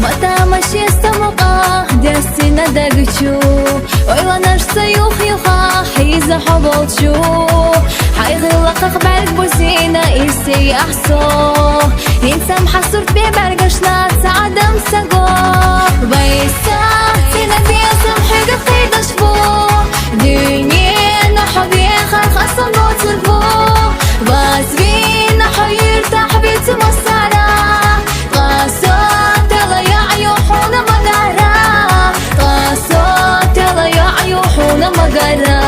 متى مشي السمقة دستنا دقشو ويلا نرسى يوخيوخا حيزة حبوتشو حيغلق أخبارك بوزينا إيسي أحسو إنسان حصرت ببرقشنا سعادة مساقو بيسا سينك بيسم حيقة قيدة شبو دنيا نحبي خاصة نوتربو بس بينا حير تحبيت مصارا قاسوت لا يعيوحون مقارا قاسوت لا يعيوحون مقارا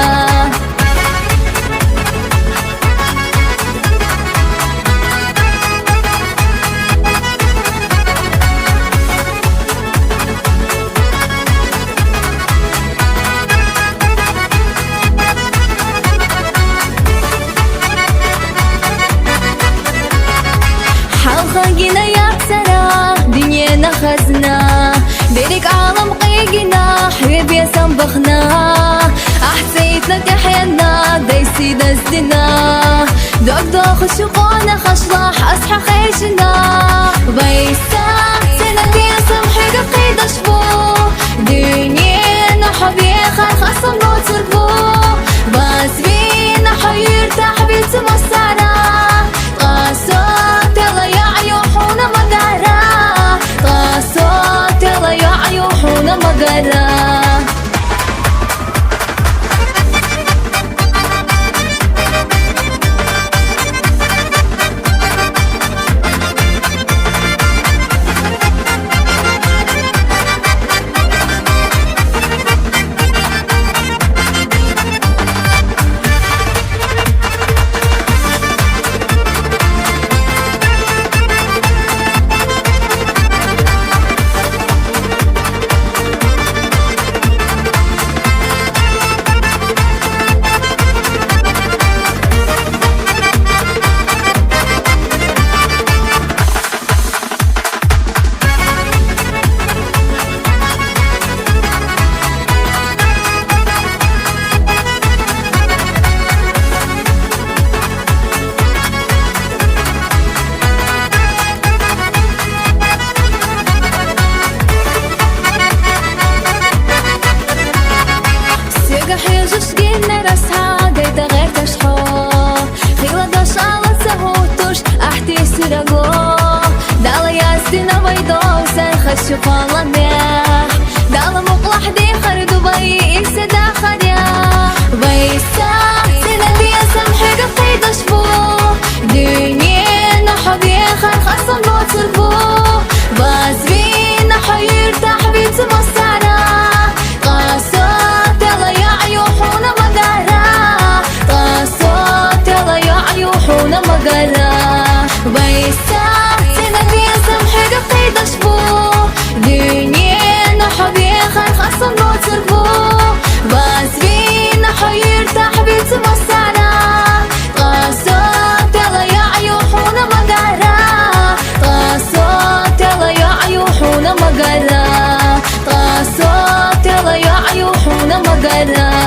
خلقنا يا سرا دنيانا خزنا بريك عالم قيقنا حبيب يا سنبخنا أحسيتنا تحيانا دايسي دزدنا دوك دوخ شقونا خشلاح أصحى خيشنا بيسا سنك يا سمحي قيد شبو دنيانا حبيخ خاصة نوتربو بس بينا حير تحبيت مصارا قاسوت لا يعيوحون مقارا قاسوت لا يعيوحون مقارا حيجوش جينا راسها ديتا غير تشحو خيلا دوش على سهوتوش احتي سيراغو دالا ياسدنا بيضو سرخشو فالانيح دالا مقلح دي خردو باي إيسا داخريا بيسا سينا بيا سمحي قيد شبو دنيا نحبي خير خاصة نوتربو بس بينا حير تحبيت مصارا قاسوت لا يعيوحون مقارا قاسوت لا يعيوحون مقارا بيسا سينا بيا سمحي قيد شبو دنيا نحبي خير خاصة نوتربو بس بينا حير تحبيت مصارا قاسوت لا يعيوحون مقارا قاسوت لا يعيوحون مقارا قاسوت لا يعيوحون مقارا